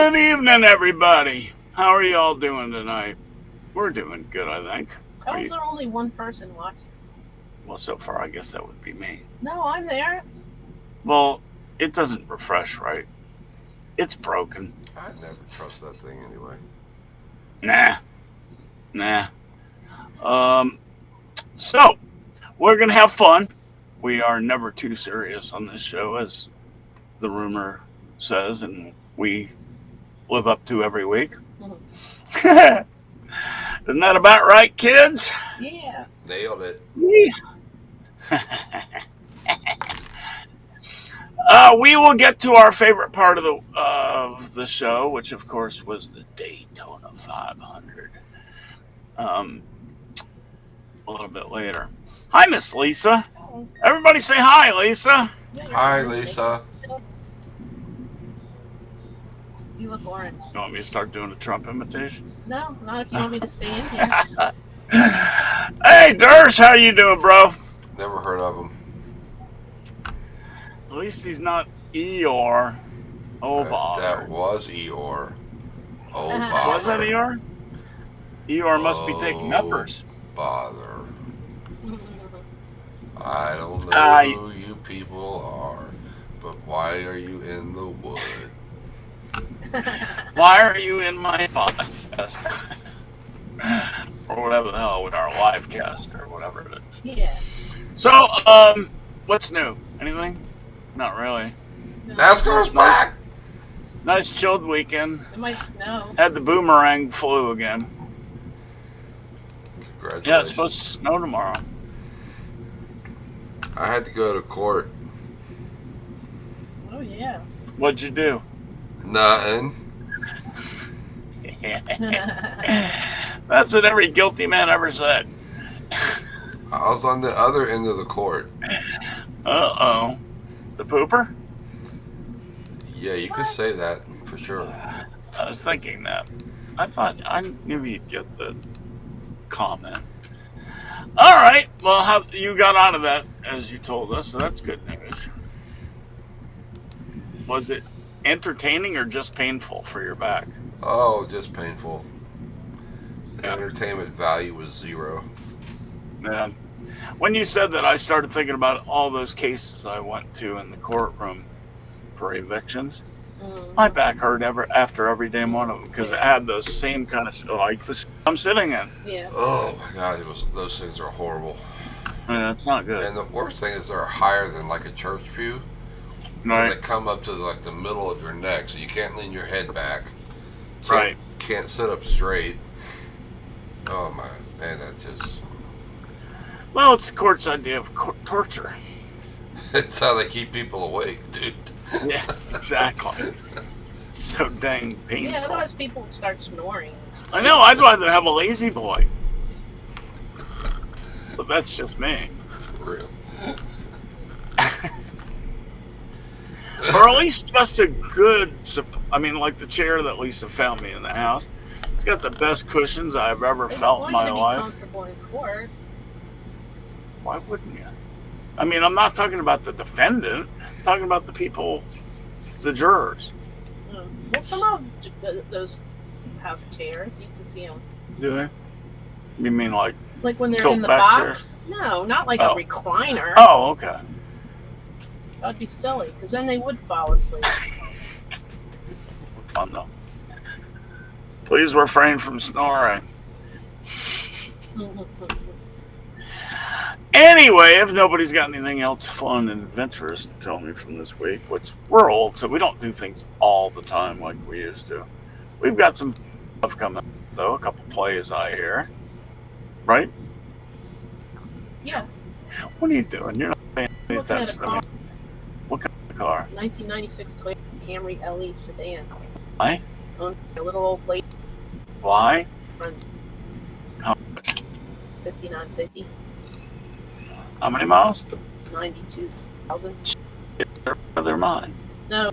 Good evening, everybody. How are you all doing tonight? We're doing good, I think. How Are is you? there only one person watching? Well, so far, I guess that would be me. No, I'm there. Well, it doesn't refresh, right? It's broken. I never trust that thing anyway. Nah, nah. Um, so we're gonna have fun. We are never too serious on this show, as the rumor says, and we live up to every week. Isn't that about right, kids? Yeah. Nailed it. We will get to our favorite part of the show, which of course was the Daytona 500. Um, a little bit later. Hi, Miss Lisa. Oh, Everybody say hi, Lisa. yeah, you're Hi, orange. Lisa. You look orange. You want me to start doing a Trump imitation? No, not if you want me to stay in here. Hey, Dersh, how you doing, bro? Never heard of him. At least he's not Eeyore. Oh, bother. That was Eeyore. Oh, Was that bother. Eeyore? Eeyore must be taking uppers. Bother. I don't know I- who you people are, but why are you in the wood? Why are you in my podcast? Or whatever the hell with our live cast or whatever it is. Yeah. So, what's new? Anything? Not really. No, NASCAR's back! Nice chilled weekend. it might snow. Had the boomerang flu again. Congratulations. Yeah, it's supposed to snow tomorrow. I had to go to court. Oh, yeah. What'd you do? Nothing. That's what every guilty man ever said. I was on the other end of the court. Uh-oh. The pooper? Yeah, you could say that for sure. I was thinking that. I knew you'd get the comment. All right. Well, how you got out of that, as you told us, so that's good news. Was it entertaining or just painful for your back? Oh, just painful. The Yeah. entertainment value was zero. Yeah. When you said that, I started thinking about all those cases I went to in the courtroom for evictions. My back hurt after every damn one of them because it had those same kind of like the I'm sitting in. Yeah. Oh my god, those things are horrible. Yeah, it's not good. And the worst thing is they're higher than like a church pew. So Right. they come up to like the middle of your neck, so you can't lean your head back. Right. Can't sit up straight. Oh my man, that's just Well, it's the court's idea of torture. it's how they keep people awake, dude. Yeah, exactly. So dang Yeah, painful. otherwise people would start snoring. I know. I'd rather have a lazy boy, but that's just me. For real. Or at least just a good. I mean, like the chair that Lisa found me in the house. It's got the best cushions I've ever They're felt in going my to be life. comfortable in court. Why wouldn't you? I mean, I'm not talking about the defendant. I'm talking about the people, the jurors. Well, some of those have chairs. You can see them. Do they? You mean like? Like when they're Tilt in the back box? No, not like Oh. a recliner. Oh, okay. That'd be silly, because then they would fall asleep. Fun though. Please refrain from snoring. Anyway, if nobody's got anything else fun and adventurous to tell me from this week, which we're old, so we don't do things all the time like we used to. We've got some stuff coming up, though. A couple plays I hear. Right? Yeah, What are you doing? You're not paying any looking at a attention to me. What kind of car? 1996 Toyota Camry LE sedan. Why? Owned by a little old lady Why? friends, How much? 5950, How many miles? 92,000. They're mine. No,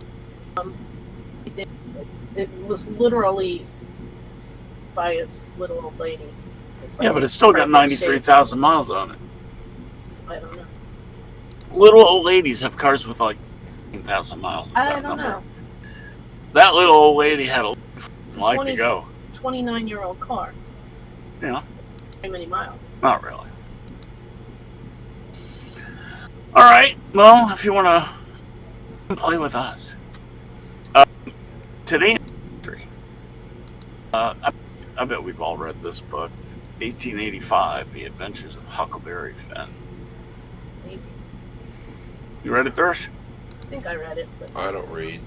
it was literally by a little old lady. It's like Yeah, but it's still got perfect 93,000 miles on it. shape. I don't know. Little old ladies have cars with like 15,000 miles. I don't know. That little old lady had a like 20 to go. 29-year-old car. Yeah, Very many miles. not really. All right. Well, if you want to play with us, today in history. I bet we've all read this book, 1885, The Adventures of Huckleberry Finn. Maybe. You read it, Thursh? I think I read it. But... I don't read.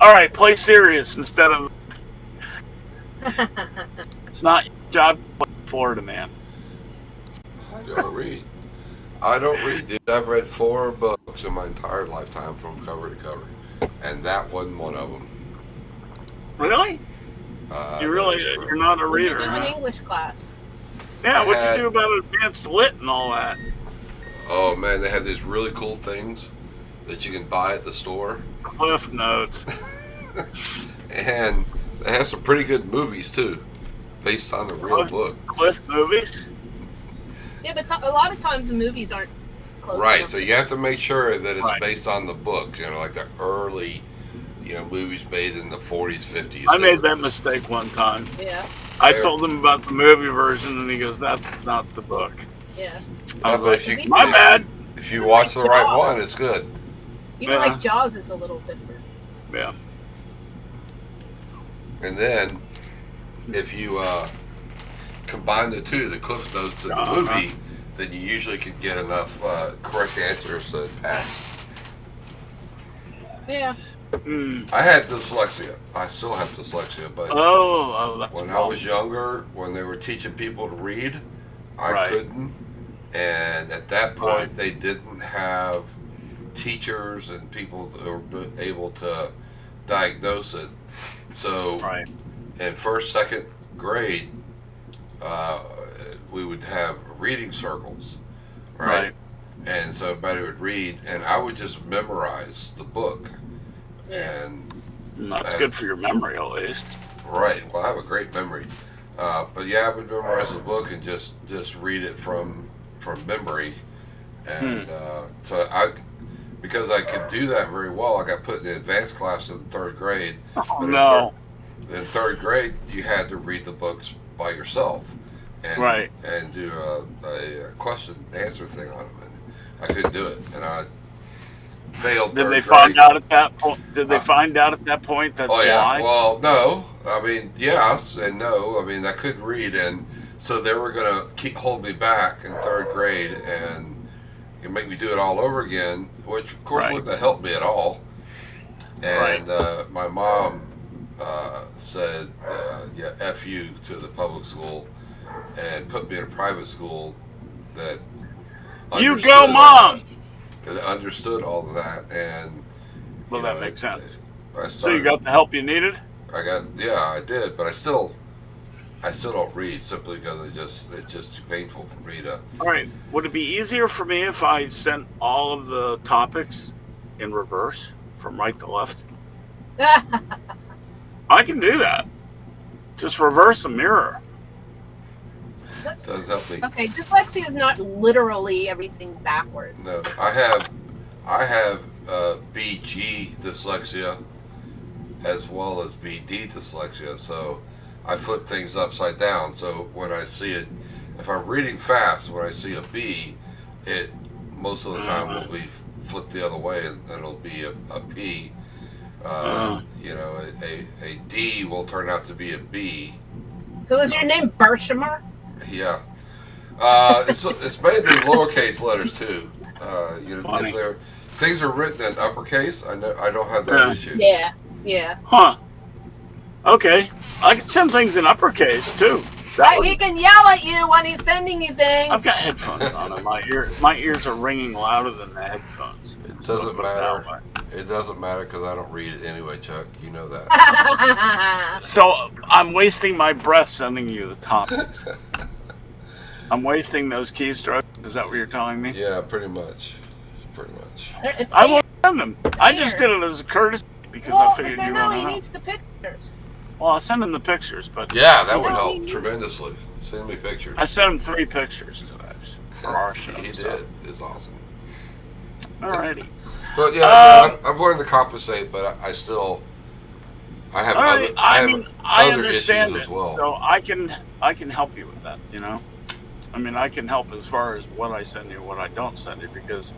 All right, play serious instead of. It's not your job to play Florida man. I don't read. I don't read, dude. I've read 4 books in my entire lifetime from cover to cover, and that wasn't one of them. Really? You're not a What did reader. you do in Huh? English class? Yeah, I what'd had- you do about advanced lit and all that? Oh man, they have these really cool things that you can buy at the store, Cliff notes. and they have some pretty good movies too, based on the real book. Cliff movies? Yeah, but a lot of times the movies aren't close Right, enough so to- you have to make sure that it's Right. based on the book. You know, like the early, movies made in the 40s, 50s. I made that mistake one time. Yeah, I told him about the movie version, and he goes, "That's not the book." yeah. I was but like, if you, "My bad." If you watch the right one, it's good. Even Yeah. like Jaws is a little different. Yeah. And then, if you combine the two, the Cliff Notes and the Uh-huh. movie, then you usually can get enough correct answers to pass. Yeah. Mm. I had dyslexia. I still have dyslexia, but Oh, that's when a I problem. was younger, when they were teaching people to read, I Right. couldn't. And at that point, Right. they didn't have teachers and people that were able to diagnose it. So Right. in first, second grade, we would have reading circles, right? Right. And so everybody would read, and I would just memorize the book. Yeah. And That's good for your memory, at least. right, well, I have a great memory, but yeah, I would memorize the book and just read it from memory, and so because I could do that very well, I got put in the advanced class in 3rd grade. Oh, But no. In 3rd grade, you had to read the books by yourself, and Right. and do a question answer thing on them, and I couldn't do it, and I failed. Did 3rd they grade. find out at that point? Did they find out at that point? That's Oh yeah. why. Well, no. I mean, yes and no. I mean, I couldn't read, and so they were gonna hold me back in 3rd grade and make me do it all over again, which of course Right. wouldn't have helped me at all. And my mom said, "Yeah, F you" to the public school, and put me in a private school that You understood go, all Mom! that, understood all of that, and Well, you that know, makes sense. I So you started- got the help you needed? I did, but I still don't read simply because it's just too painful for me to. All right. Would it be easier for me if I sent all of the topics in reverse from right to left? I can do that. Just reverse a mirror. Does help me. Okay, dyslexia is not literally everything backwards. No, I have BG dyslexia as well as BD dyslexia, so I flip things upside down. So when I see it, if I'm reading fast, when I see a B, it most of the time will be flipped the other way, and it'll be a P. You know, a D will turn out to be a B. So is your name Bershamer? Yeah. It's mainly lowercase letters too. You know, Funny. if things are written in uppercase, I don't have that Yeah. issue. Yeah, yeah. Huh. Okay. I can send things in uppercase, too. That He would, can yell at you when he's sending you things. I've got headphones on, and my ears are ringing louder than the headphones. It So doesn't put it that matter. way. It doesn't matter because I don't read it anyway, Chuck. You know that. So I'm wasting my breath sending you the topics. I'm wasting those keystrokes. Is that what you're telling me? Yeah, pretty much. Pretty much. It's I weird. will send them. I just weird. did it as a courtesy because Well, I figured you no, wouldn't he know. needs the pictures. Well, I'll send him the pictures, but Yeah, that You would know, help he- tremendously. Send me pictures. I sent him 3 pictures today for our show. He so. did. It's awesome. Alrighty. But yeah, I've learned to compensate, but I still have I other understand issues it, as well. so I can help you with that. You know, I mean, I can help as far as what I send you, what I don't send you, because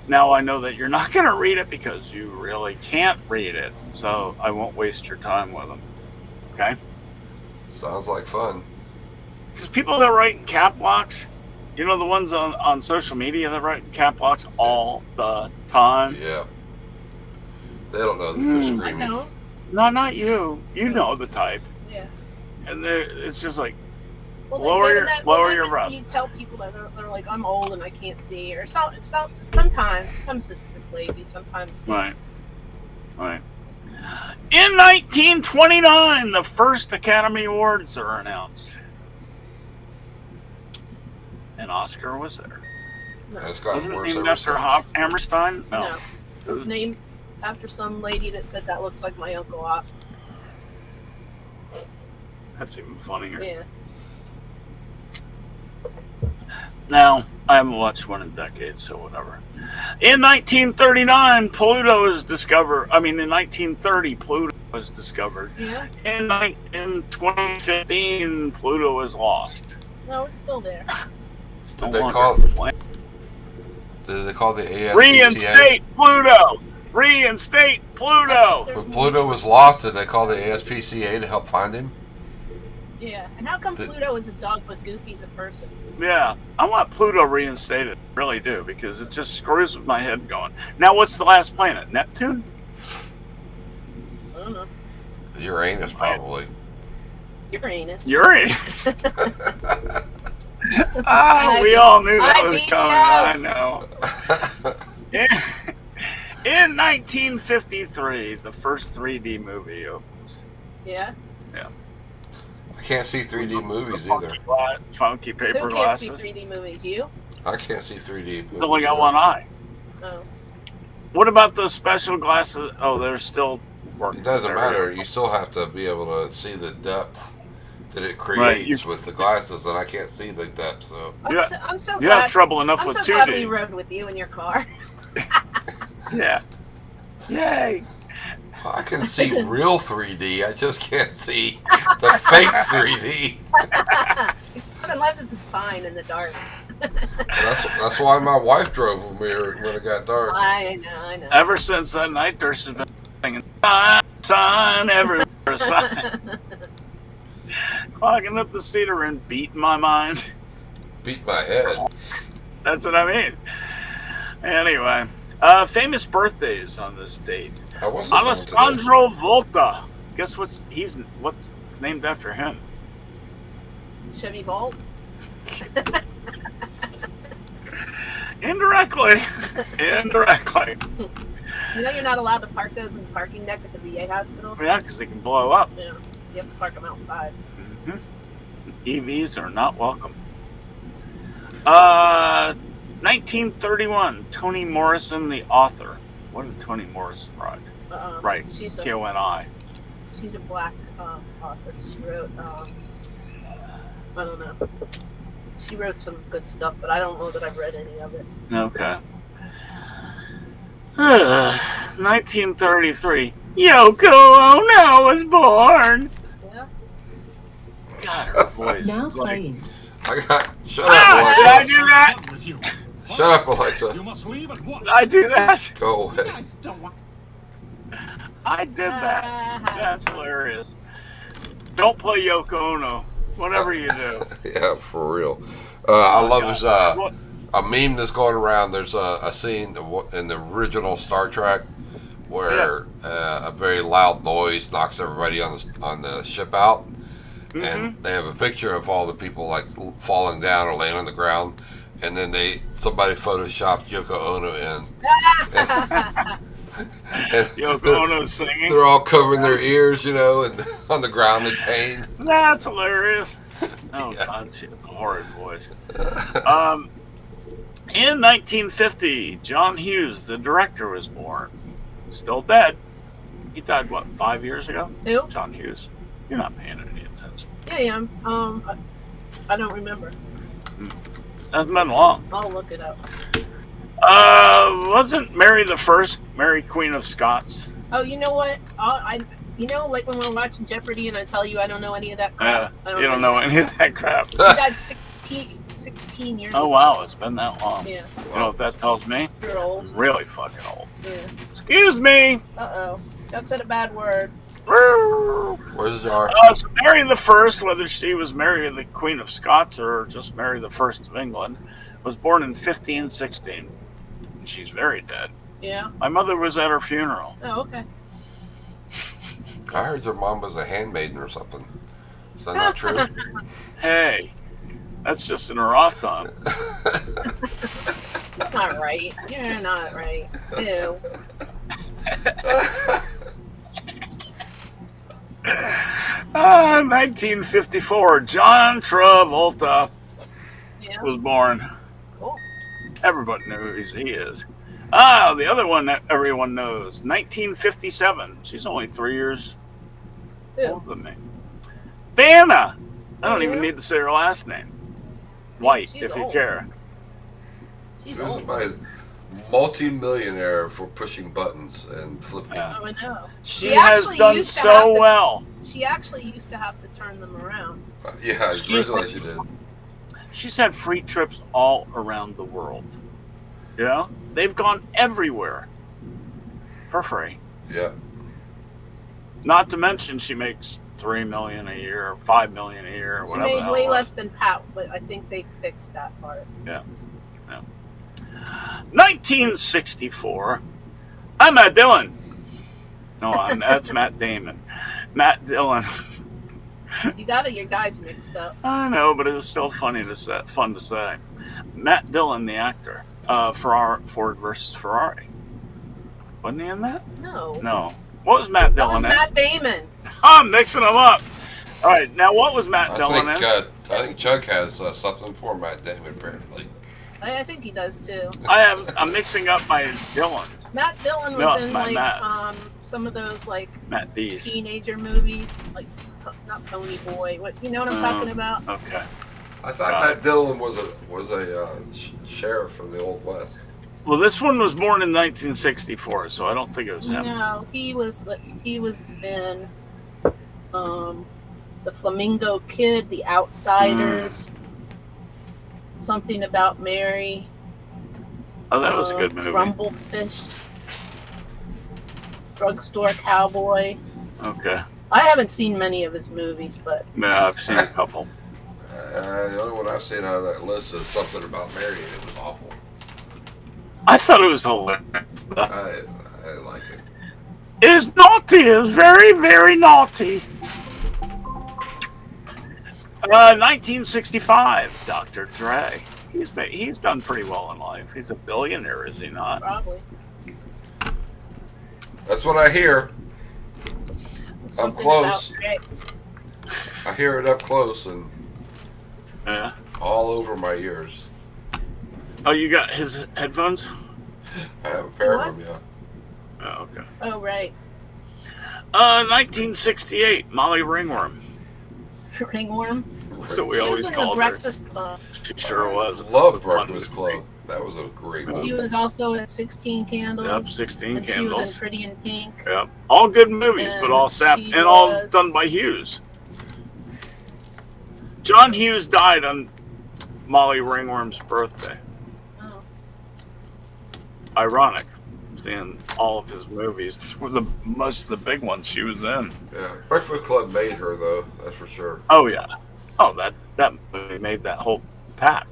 now I know that you're not going to read it because you really can't read it. So I won't waste your time with them. Okay? Sounds like fun. Because people that write in cap locks, you know, the ones on social media that write in cap locks all the time. Yeah. They don't know that they're I screaming. know. No, not you. You know the type. Yeah. And it's just like, Well, lower your breath. You tell people that they're like, I'm old and I can't see, or sometimes it's just lazy. Sometimes. Right. In 1929, the first Academy Awards are announced. And Oscar was there. And it's gotten Wasn't it worse named ever after since. Hammerstein? No. It was named after some lady that said that looks like my Uncle Oscar. That's even funnier. Yeah. Now, I haven't watched one in decades, so whatever. In 1939, Pluto is discovered. I mean, in 1930, Pluto was discovered. Yeah. In 2015, Pluto is lost. No, it's still there. Still Did they longer call than planned. Did they call the ASPCA? Reinstate Pluto! Reinstate Pluto! There's When Pluto was lost, did they call the ASPCA to help find him? Yeah. And how come The- Pluto is a dog but Goofy's a person? Yeah, I want Pluto reinstated. I really do, because it just screws with my head going. Now, what's the last planet? Neptune? I don't know. Uranus, probably. Uranus. Uranus. We all knew that I was beat coming. you. I know. In 1953, the first 3D movie opens. Yeah. I can't see 3D movies either. Funky paper Who can't glasses. see 3D movies? You? I can't see 3D movies. It's only got one eye. Oh. What about those special glasses? Oh, they're still working. It doesn't stereo. matter. You still have to be able to see the depth that it Right, creates with the glasses, and I can't see the depth. So Yeah. I'm so You glad. have trouble enough I'm with so glad 2D. we rode with you in your car. Yeah. Yay. I can see real 3D. I just can't see the fake 3D. Unless it's a sign in the dark. That's why my wife drove with me when it got dark. I know. Ever since that night, there's been singing sign everywhere. Sign. Clogging up the cedar and beating my mind. Beat my head. That's what I mean. Anyway, famous birthdays on this date. I wasn't born today. Alessandro Volta. Guess what's named after him? Chevy Bolt. Indirectly. Indirectly. You know you're not allowed to park those in the parking deck at the VA hospital? Yeah, because they can blow up. Yeah. You have to park them outside. hmm EVs are not welcome. 1931, Toni Morrison, the author. What did Toni Morrison write? Right, She's T-O-N-I. a black author. She wrote, I don't know. She wrote some good stuff, but I don't know that I've read any of it. Okay. 1933, Yoko Ono was born. Yeah. God, her voice Now is like... playing. Shut Ah, up, did I Alexa. do that? With you. Shut up, Alexa. You must leave at once. Did I do that? Go away. Guys don't want. I did that. That's hilarious. Don't play Yoko Ono. Whatever you do. Yeah, for real. I love God. this What? a meme that's going around. There's a scene in the original Star Trek where a very loud noise knocks everybody on the ship out, and they have a picture of all the people like falling down or laying on the ground, and then somebody photoshopped Yoko Ono in. And Yoko Ono singing. they're all covering their ears, and on the ground in pain. That's hilarious. Oh, God, she has a horrid voice. In 1950, John Hughes, the director, was born. Still dead. He died, 5 years ago? Who? John Hughes. You're not paying any attention. Yeah. I don't remember. Hasn't been long. I'll look it up. Wasn't Mary the First Mary Queen of Scots? Oh, you know what? Like when we're watching Jeopardy and I tell you I don't know any of that crap. You don't know any of that crap. He died 16 years Oh ago. wow, it's been that long. Yeah. You know what that tells me? You're old. I'm really fucking old. Yeah. Excuse me. Uh-oh. Doug said a bad word. Where's the jar? So Mary the First, whether she was Mary the Queen of Scots or just Mary the First of England, was born in 1516. And she's very dead. Yeah. My mother was at her funeral. Oh, okay. I heard your mom was a handmaiden or something. Is that not true? Hey, that's just in her off time. That's not right. You're not right. Ew. 1954, John Travolta Yeah. was born. Cool. Everybody knows who he is. The other one that everyone knows, 1957. She's only 3 years Who? older than me. Vanna. I don't Oh, even yeah? need to say her last name. White, She's if you old. care. She's She was old. a multi-millionaire for pushing buttons and flipping. Yeah. Oh, I know. She She has actually done used to have so to- well. She actually used to have to turn them around. Yeah, I realized she did. She's had free trips all around the world. You know? They've gone everywhere for free. Yeah. Not to mention she makes $3 million a year, $5 million a year, or She whatever. the made hell way it was. less than Pat, but I think they fixed that part. 1964. I'm Matt Dillon. No, that's Matt Damon. Matt Dillon. You got your guys mixed up. I know, but it was still fun to say. Matt Dillon, the actor, Ford versus Ferrari. Wasn't he in that? No. No. What was Matt That was Dillon in? Matt Damon. I'm mixing them up. All right, now what was Matt I Dillon in? think Chuck has something for Matt Damon, apparently. I think he does too. I'm mixing up my Dillons. Matt Dillon was No, in my Matts. some of those like Matt D's. teenager movies, like not Pony Boy. What you know what I'm talking about? Okay. I thought Matt Dillon was a sheriff from the Old West. Well, this one was born in 1964, so I don't think it was him. No, he was in the Flamingo Kid, The Outsiders, Something About Mary. Oh, that was a good movie. Rumblefish, Drugstore Cowboy. Okay. I haven't seen many of his movies, but Yeah, I've seen a couple. The only one I've seen out of that list is Something About Mary, and it was awful. I thought it was hilarious. I didn't like it. It is naughty. It is very, very naughty. 1965, Dr. Dre. He's done pretty well in life. He's a billionaire, is he not? probably. That's what I hear. Something close. About Dre. I hear it up close and Yeah. all over my ears. Oh, you got his headphones? I have a pair What? of them, yeah. Oh, okay. Oh, right. 1968, Molly Ringworm. Ringworm. That's what we She always was in the called her. Breakfast Club. She sure was. Love Fun Breakfast movie. Club. That was a great Oh. She one. was also in 16 Candles. Yep, 16 and she was Candles. in Pretty in Pink. Yep. All good movies, but all sapped she and all was- done by Hughes. John Hughes died on Molly Ringworm's birthday. Oh. Ironic, seeing all of his movies. Were most of the big ones she was in. Yeah. Breakfast Club made her, though. That's for sure. Oh yeah. Oh, that movie made that whole pack.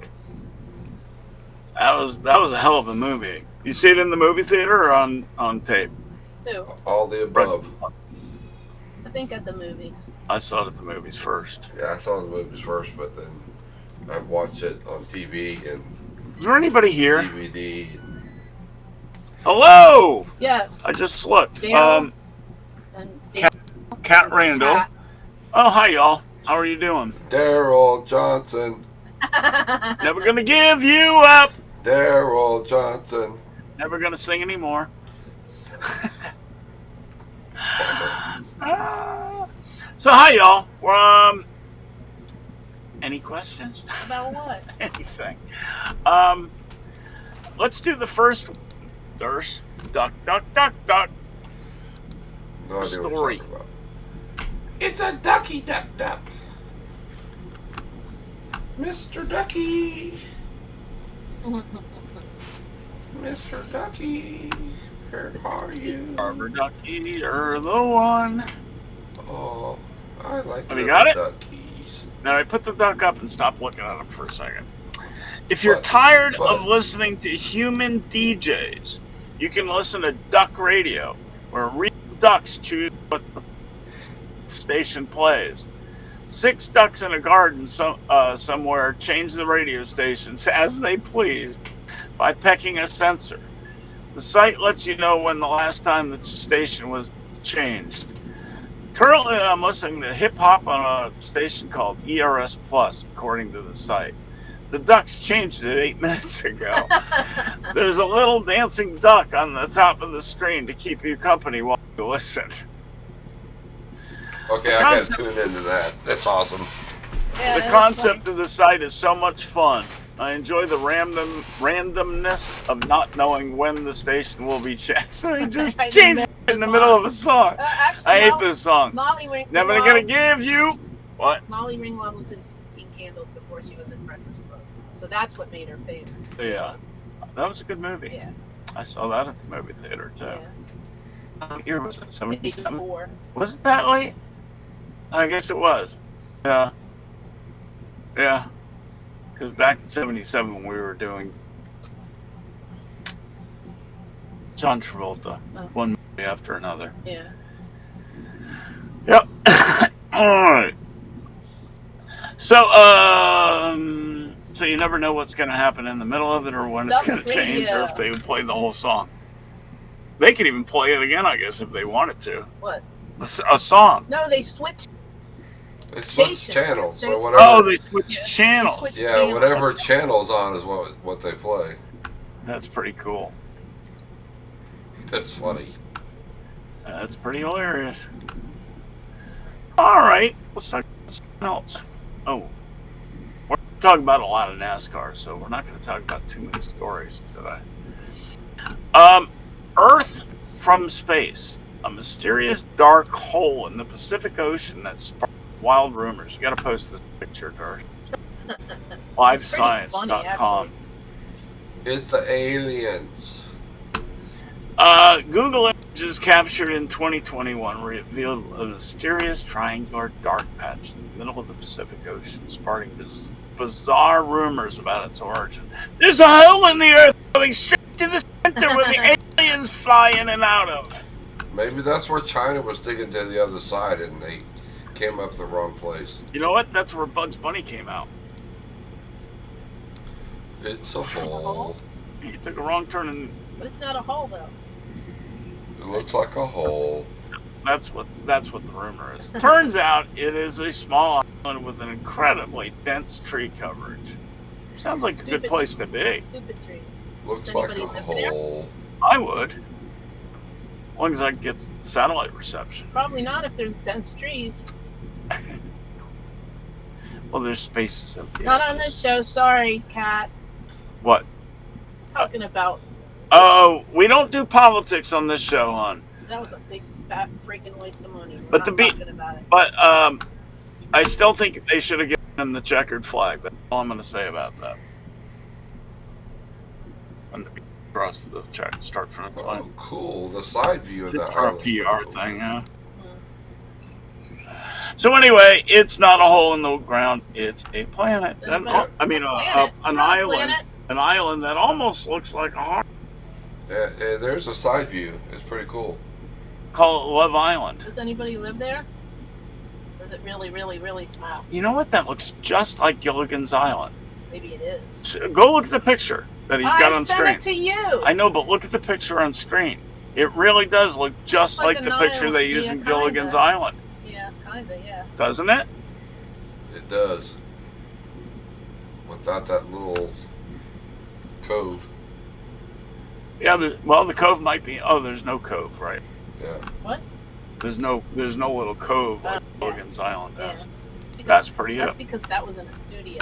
That was a hell of a movie. You see it in the movie theater or on tape? Who? All the above. I think at the movies. I saw it at the movies first. Yeah, I saw the movies first, but then I watched it on TV and Is there anybody here? DVD. Hello. Yes. I just slipped. Daryl. And Cat Randall. Cat. Oh, hi y'all. How are you doing? Daryl Johnson. Never gonna give you up. Daryl Johnson. Never gonna sing anymore. So hi y'all. Any questions? About what? Anything? Let's do the first There's duck, duck, duck, duck. No idea Story. what you're talking about. It's a ducky duck duck. Mr. Ducky. Mr. Ducky. Where are you? Rubber ducky, you're the one. Oh, I like Have you got it? duckies. Now I put the duck up and stop looking at him for a second. If you're But- tired but- of listening to human DJs, you can listen to Duck Radio, where real ducks choose what the station plays. 6 ducks in a garden somewhere change the radio stations as they please by pecking a sensor. The site lets you know when the last time the station was changed. Currently, I'm listening to hip hop on a station called ERS Plus, according to the site. The ducks changed it 8 minutes ago. There's a little dancing duck on the top of the screen to keep you company while you listen. Okay, I gotta tune into that. That's awesome. Yeah, The that's concept of the site is so much fun. I enjoy the randomness of not knowing when the station will be changed. So they just I changed remember it in the the middle song. of a song. Actually, I hate this song. Molly Never gonna give you what? Molly Ringwald was in 16 Candles before she was in Breakfast Club, so that's what made her famous. Yeah, that was a good movie. Yeah. I saw that at the movie theater too. Yeah. What year was it? 77? 84. Was it that late? I guess it was. Yeah. Yeah. Because back in 77 we were doing John Travolta, Oh. one movie after another. Yeah. Yep. All right. So, so you never know what's going to happen in the middle of it, or when it's going to change, or if they would play the whole song. They could even play it again, I guess, if they wanted to. What? A song. No, they switched. They switched Station. channels, so They- whatever. Oh, they switched Yeah, channels. they switched- yeah, channels. whatever channel's on is what they play. That's pretty cool. That's funny. That's pretty hilarious. All right, let's talk about something else. Oh, we're talking about a lot of NASCAR, so we're not going to talk about too many stories today. Earth from space, a mysterious dark hole in the Pacific Ocean that sparked wild rumors. You got to post this picture, Darsh. LiveScience.com. It's the aliens. Google Images captured in 2021 revealed a mysterious triangular dark patch in the middle of the Pacific Ocean, sparking bizarre rumors about its origin. There's a hole in the Earth going straight to the center where the aliens fly in and out of. Maybe that's where China was digging to the other side and they came up the wrong place. You know what? That's where Bugs Bunny came out. It's a hole. He took a wrong turn, and But it's not a hole, though. It looks like a hole. that's what the rumor is. Turns out it is a small island with an incredibly dense tree coverage. Sounds like a good Stupid. place to be. Stupid trees. Looks Does like a anybody live there? hole. I would. As long as I can get satellite reception. Probably not if there's dense trees. Well, there's spaces at the Not edges. on this show. Sorry, Kat. What? Talking about Oh, we don't do politics on this show, hon. that was a big fat freaking waste of money. We're But not the beat- talking about it. But I still think they should have given him the checkered flag. That's all I'm going to say about that. And the across the check, start from the flag. Oh, cool. The side view of Just that for a island. PR thing, yeah. So anyway, it's not a hole in the ground. It's a planet. It's a That- planet. I mean, Planet. an Not a island. planet. An island that almost looks like a heart. Yeah, there's a side view. It's pretty cool. Call it Love Island. Does anybody live there? Or is it really, really, really small? You know what? That looks just like Gilligan's Island. Maybe it is. So go look at the picture that he's got I on sent screen. it to you. I know, but look at the picture on screen. It really does look just like like the an picture island. they use Yeah, in kinda. Gilligan's Island, Yeah, kinda. Yeah. doesn't it? It does. Without that little cove. Yeah. The cove might be. Oh, there's no cove, right? Yeah. What? There's no little cove like yeah. Gilligan's Island Yeah. does. Because That's pretty That's up. because that was in a studio.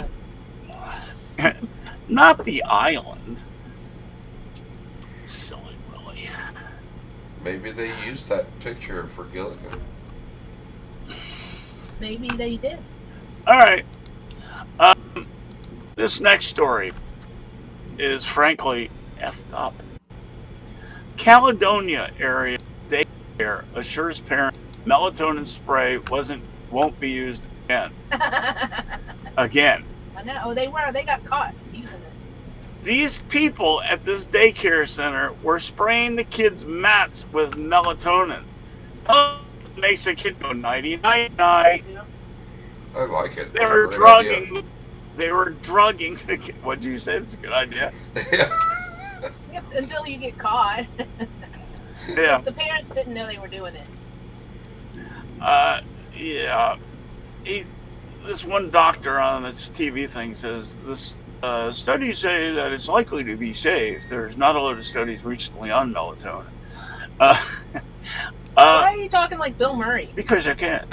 Not the island. Silly Maybe they used that picture for Gilligan. Maybe they did. All right. This next story is frankly effed up. Caledonia area daycare assures parents melatonin spray won't be used again. Again. I know. Oh, they were. They got caught using it. These people at this daycare center were spraying the kids' mats with melatonin. Oh, it makes a kid go nighty night night. You know? I like it. They were Great drugging. idea. They were drugging the kid. What'd you say? It's a good idea. Yep, until you get caught. Yeah. The parents didn't know they were doing it. Yeah. This one doctor on this TV thing says this studies say that it's likely to be safe. There's not a lot of studies recently on melatonin. Why are you talking like Bill Murray? Because I can.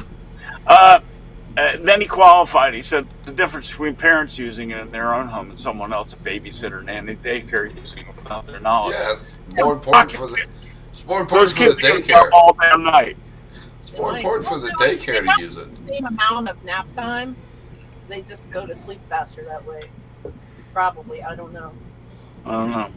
Then he qualified. He said the difference between parents using it in their own home and someone else, a babysitter, nanny, daycare, using it without their knowledge. Yeah, it's more important for the. It's more important Those for the kids daycare. all damn night. It's more important for the daycare to use it. Same amount of nap time. They just go to sleep faster that way. Probably. I don't know. I don't know.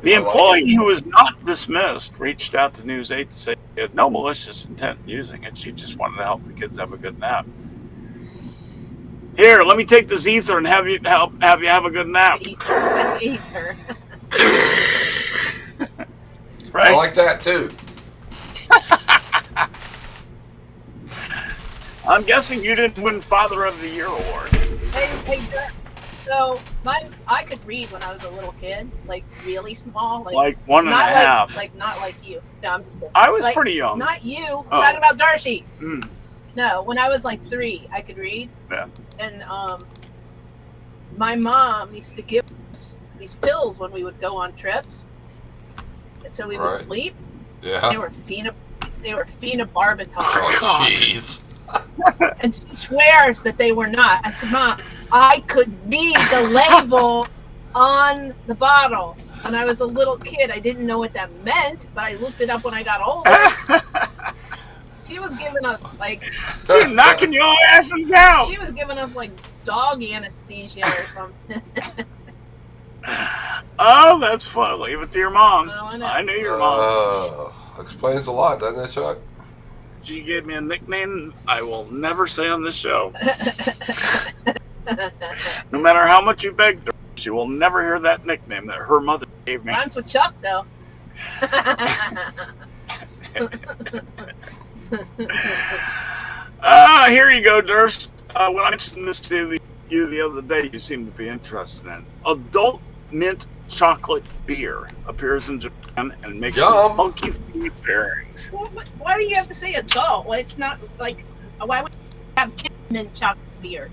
The employee who was not dismissed reached out to News 8 to say he had no malicious intent in using it. She just wanted to help the kids have a good nap. Here, let me take this ether and have you have a good nap. Ether. Right? I like that too. I'm guessing you didn't win Father of the Year award. Hey, so I could read when I was a little kid, like really small, Like one and a not half. like not like you. No, I'm just kidding. I was Like, pretty young. Not you. Oh. Talking about Darcy. Mm. No, when I was like 3, I could read. Yeah. And my mom used to give us these pills when we would go on trips, and so we would Right. sleep. Yeah. They were phenobarbital. Oh, jeez. And she swears that they were not. I said, Mom, I could read the label on the bottle. When I was a little kid, I didn't know what that meant, but I looked it up when I got older. She was giving us like She's knocking your asses out. she was giving us like dog anesthesia or something. Oh, that's fun. Leave it to your mom. Oh, I know. I knew your mom. Explains a lot, doesn't it, Chuck? She gave me a nickname I will never say on this show. No matter how much you begged her, she will never hear that nickname that her mother gave me. Rhymes with Chuck though. Here you go, Durst. When I mentioned this to you the other day, you seem to be interested in. Adult mint chocolate beer appears in Japan and makes Yum. some funky food pairings. Why do you have to say adult? Well, it's not like why would you have kid mint chocolate beer?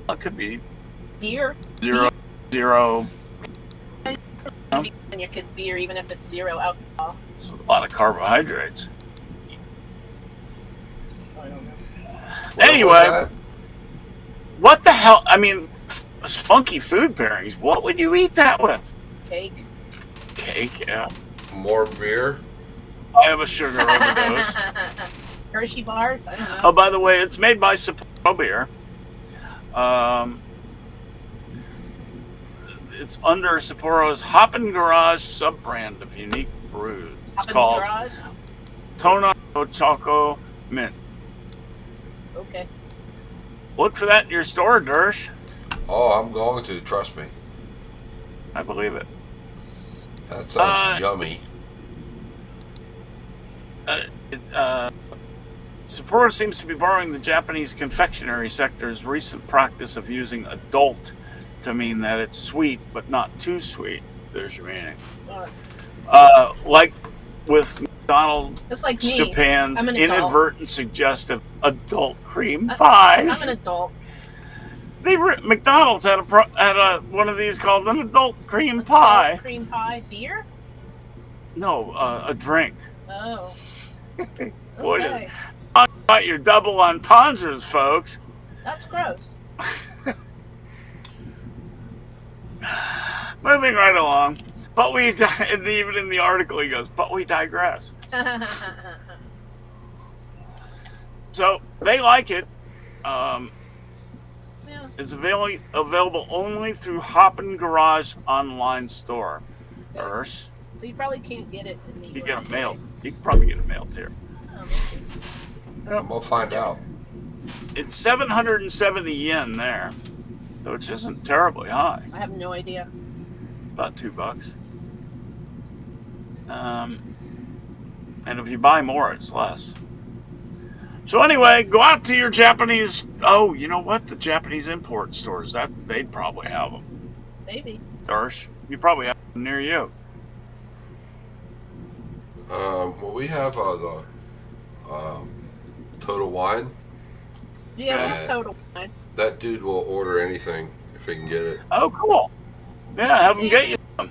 It could be Beer? zero. And your kid's beer, even if it's 0 alcohol. It's a lot of carbohydrates. I don't know. Anyway, what the hell? I mean, funky food pairings. What would you eat that with? Cake. Cake, yeah. More beer. I have a sugar overdose. Hershey bars? I don't know. Oh, by the way, it's made by Sapporo Beer. It's under Sapporo's Hoppin' Garage sub-brand of unique brews. It's Up in the called garage? Tono Choco Mint. Okay. Look for that in your store, Dersh. Oh, I'm going to. Trust me. I believe it. That sounds yummy. Sapporo seems to be borrowing the Japanese confectionery sector's recent practice of using adult to mean that it's sweet but not too sweet. There's your meaning. Like with McDonald's Just like me. Japan's I'm an adult. inadvertent suggestive adult cream I'm pies. an adult. McDonald's had a one of these called an adult cream pie. Cream pie. Beer? No, a drink. Oh. Boy, Okay. talk about your double entendres, folks. That's gross. moving right along. But we, and even in the article, he goes, but we digress. So they like it. Yeah. It's available only through Hoppin' Garage online store. First, So you probably can't get it in the you US. get it mailed. You can probably get it mailed here. Oh, maybe. And we'll find out. It's 770 yen there, which isn't terribly high. I have no idea. About $2. And if you buy more, it's less. So anyway, go out to your Japanese. Oh, you know what? The Japanese import stores, that they'd probably have them. Maybe. Darsh, you probably have them near you. Well, we have the Total Wine. Yeah, Uh, that's total fine. That dude will order anything if he can get it. Oh, cool. Yeah, have them get you some.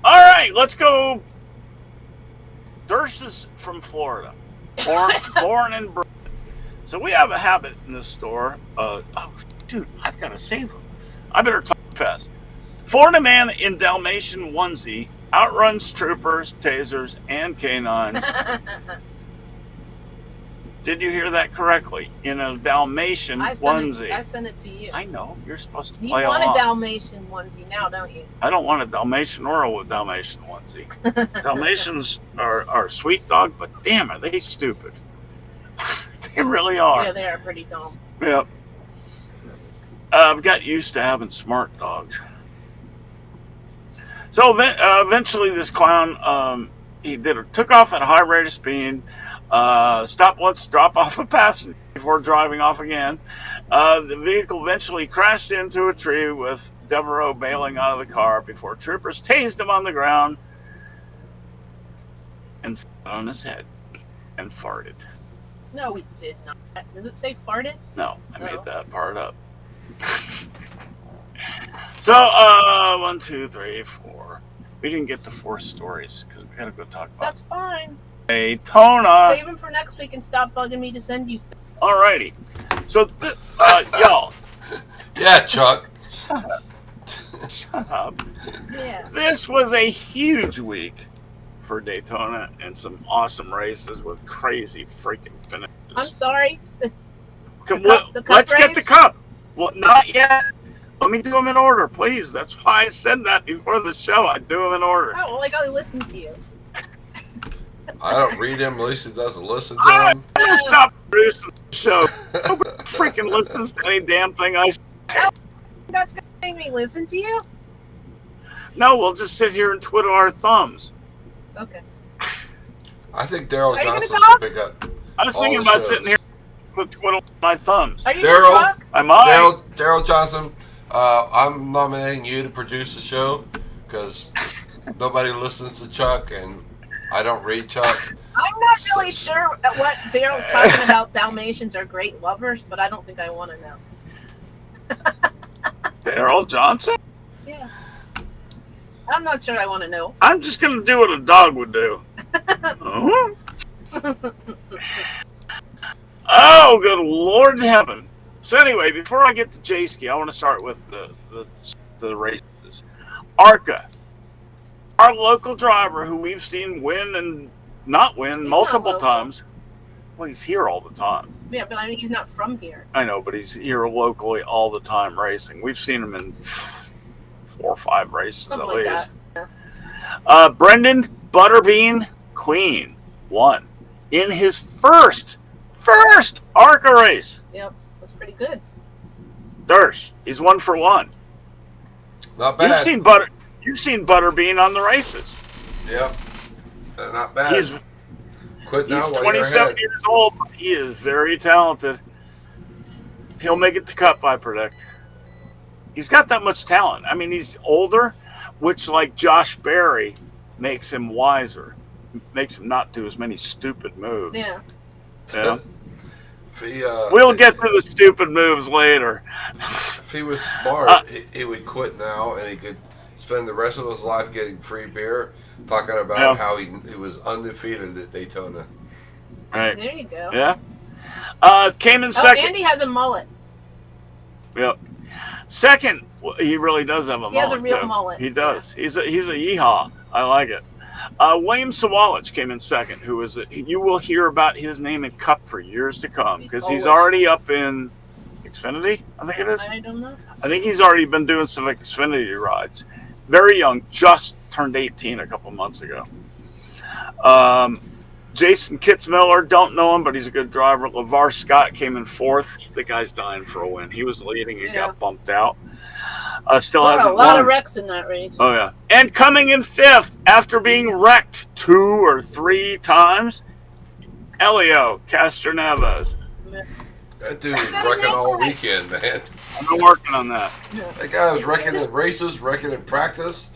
All right, let's go. Darsh is from Florida, born and bred. So we have a habit in this store. Oh, shoot, I've got to save them. I better talk fast. Florida man in Dalmatian onesie outruns troopers, tasers, and canines. Did you hear that correctly? In a Dalmatian I onesie. sent it to you. I know. You're supposed to You play want along. a Dalmatian onesie now, don't you? I don't want a Dalmatian or a Dalmatian onesie. Dalmatians are sweet dog, but damn, are they stupid. They really are. Yeah, they are pretty dumb. Yep. I've got used to having smart dogs. So eventually, this clown took off at a high rate of speed, stopped once to drop off a passenger before driving off again. The vehicle eventually crashed into a tree with Devereaux bailing out of the car before troopers tased him on the ground and sat on his head and farted. No, we did not. Does it say farted? No, I No. made that part up. So, 1, 2, 3, 4. We didn't get to 4 stories because we gotta go talk about That's fine. Daytona. Save them for next week and stop bugging me to send you stuff. Alrighty. So, y'all, Yeah, Chuck. shut up. Yeah. This was a huge week for Daytona and some awesome races with crazy freaking finishes. I'm sorry. Okay, the cup let's get the race? cup. Well, not yet. Let me do them in order, please. That's why I said that before the show. I do them in order. Oh, well, I gotta listen to you. I don't read him. Lisa doesn't listen to I'm him. gonna stop producing the show. Nobody freaking listens to any damn thing I say. That's gonna make me listen to you? No, we'll just sit here and twiddle our thumbs. Okay. I think Daryl Are you gonna Johnson talk? should pick up. I was All thinking the about shows. sitting here with twiddling my thumbs. Are you Daryl? gonna talk? I might. Daryl Johnson, I'm nominating you to produce the show because nobody listens to Chuck and I don't read Chuck. I'm not really sure what Daryl's talking about. Dalmatians are great lovers, but I don't think I want to know. Daryl Johnson? Yeah. I'm not sure I want to know. I'm just gonna do what a dog would do. Uh-huh. Oh, good Lord in heaven. So anyway, before I get to J-Ski, I want to start with the races. ARCA, our local driver who we've seen win and not win He's multiple not local. times. Well, he's here all the time. Yeah, but I mean, he's not from here. I know, but he's here locally all the time racing. We've seen him in 4 or 5 races Something at like least. that. Brendan Butterbean Queen won in his first ARCA race. Yep, that's pretty good. Dersh, he's 1 for 1. Not bad. You've seen Butterbean on the races. Yep. Not bad. He's Quit now He's while you're 27 ahead. years old, but he is very talented. He'll make it to Cup, I predict. He's got that much talent. I mean, he's older, which, like Josh Berry, makes him wiser, makes him not do as many stupid moves. Yeah. Yeah. If he, We'll get to the stupid moves later. If he was smart, he would quit now, and he could spend the rest of his life getting free beer, talking about how he was undefeated at Daytona. Right. There you go. Yeah. Came in Oh, second. Andy has a mullet. Yep. Second, he really does have a He has mullet. a real too. mullet. He does. He's a yeehaw. I like it. William Sawalich came in second, who is you will hear about his name in Cup for years to come because he's Polish. already up in Xfinity. I think it is. I don't know. I think he's already been doing some Xfinity rides. Very young, just turned 18 a couple months ago. Jason Kitzmiller, don't know him, but he's a good driver. LeVar Scott came in fourth. The guy's dying for a win. He was leading and got bumped out. Still There were hasn't a lot won. of wrecks in that race. Oh, yeah. And coming in fifth after being wrecked 2 or 3 times, Elio Castroneves. That dude was wrecking all weekend, man. I've been working on that. That guy was wrecking in races, wrecking in practice,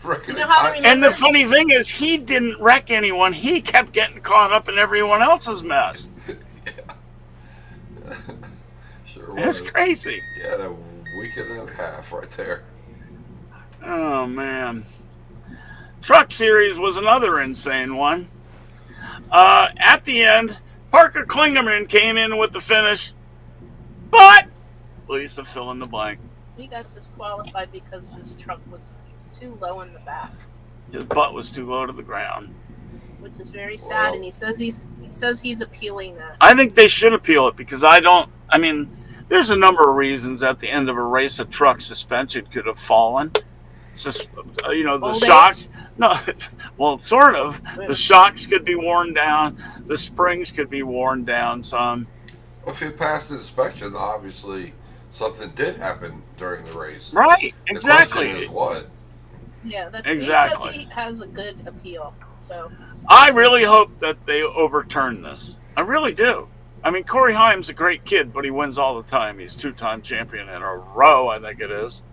wrecking You know in how to time. remember- And the funny thing is, he didn't wreck anyone. He kept getting caught up in everyone else's mess. Sure That's was. crazy. He had a weekend and a half right there. Oh, man. Truck Series was another insane one. At the end, Parker Klingerman came in with the finish, but Lisa fill in the blank. He got disqualified because his truck was too low in the back, His butt was too low to the ground. which is very sad. Wow. And he says he's appealing that. I think they should appeal it because there's a number of reasons at the end of a race a truck suspension could have fallen. The Old shock. age? No, well, sort of. The shocks could be worn down. The springs could be worn down some. Well, if he passed the inspection, obviously something did happen during the race. Right, The exactly. question is what? Yeah, Exactly. He says he has a good appeal. So I really hope that they overturn this. I really do. I mean, Corey Haim's a great kid, but he wins all the time. He's 2-time champion in a row, I think it is.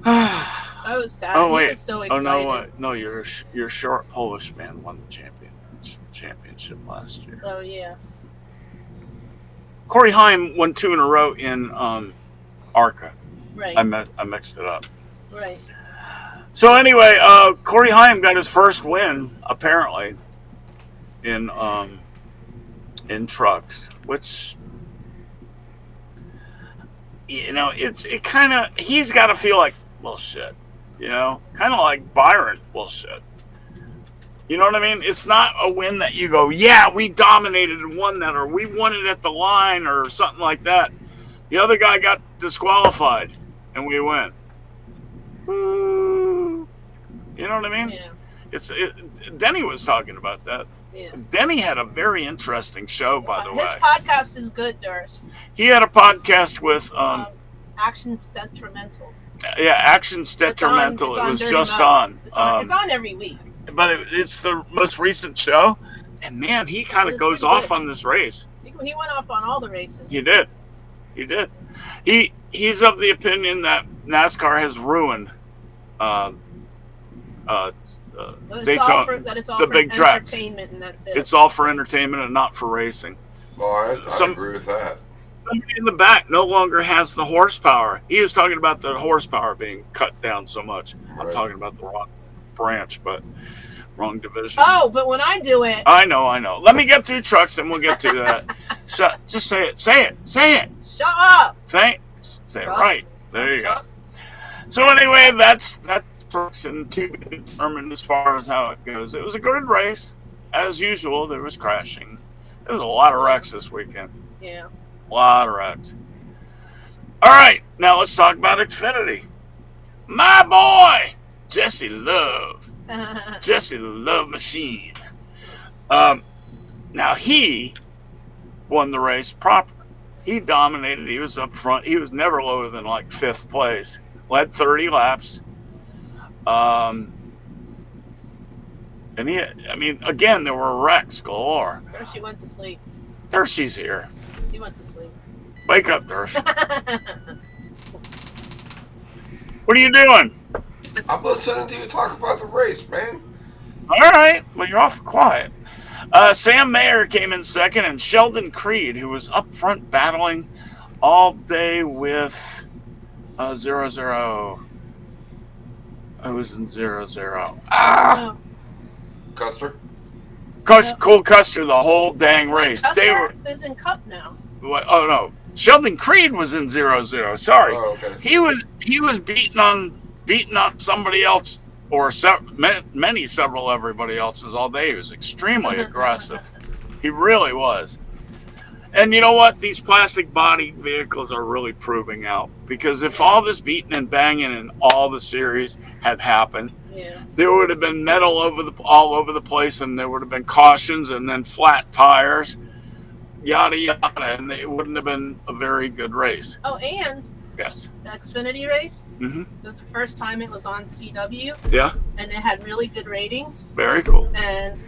I was sad. Oh, He wait. was so Oh excited. no! What? No, your short Polish man won the championship last year. Oh yeah. Corey Haim won 2 in a row in ARCA. Right. I mixed it up. Right. So anyway, Corey Haim got his first win apparently in trucks, which it kind of he's got to feel like bullshit, kind of like Byron bullshit. You know what I mean? It's not a win that you go, yeah, we dominated and won that, or we won it at the line, or something like that. The other guy got disqualified, and we win. Woo. You know what I mean? Yeah. Denny was talking about that. Yeah. Denny had a very interesting show, by the His way. podcast is good, Durs. He had a podcast with, Actions Detrimental. Actions Detrimental. It's It on was Dirty just Mo. on. It's on every week. But it's the most recent show. And man, he kind It of was goes pretty off good. on this race. He went off on all the races. He did. He's of the opinion that NASCAR has ruined But Daytona. it's all the for big tracks. entertainment, and that's it. It's all for entertainment and not for racing. Well, I Some- agree with that. Somebody in the back no longer has the horsepower. He was talking about the horsepower being cut down so much. I'm Right. talking about the wrong branch, but wrong division. Oh, but when I do it, I know. Let me get through trucks and we'll get to that. Just say it. Say it. shut up. Thanks. Say it Truck. right. There you go. Truck. So anyway, that's trucks and to be determined as far as how it goes. It was a good race. As usual, there was crashing. There was a lot of wrecks this weekend. Yeah. A lot of wrecks. All right, now let's talk about Xfinity. My boy, Jesse Love. Jesse the Love Machine. Now he won the race proper. He dominated. He was up front. He was never lower than like 5th place. Led 30 laps. And again, there were wrecks galore. First, she went to sleep. There she's here. He went to sleep. Wake up, Dersh. What are you doing? I'm listening to you talk about the race, man. All right. Well, you're awful quiet. Sam Mayer came in second, and Sheldon Creed, who was up front battling all day with 0-0. I was in 0-0. Oh, Custer? Cole Custer the whole dang race. They Custer were. is in Cup now. What, oh no, Sheldon Creed was in 0-0. Sorry, Oh, okay. he was beating on somebody else or several everybody else's all day. He was extremely aggressive. He really was. And you know what? These plastic body vehicles are really proving out, because if all this beating and banging in all the series had happened, Yeah. there would have been metal all over the place, and there would have been cautions and then flat tires, yada yada, and it wouldn't have been a very good race. Oh, and Yes. the Xfinity race. Mm-hmm. It was the first time it was on CW, Yeah. and it had really good ratings. Very cool. And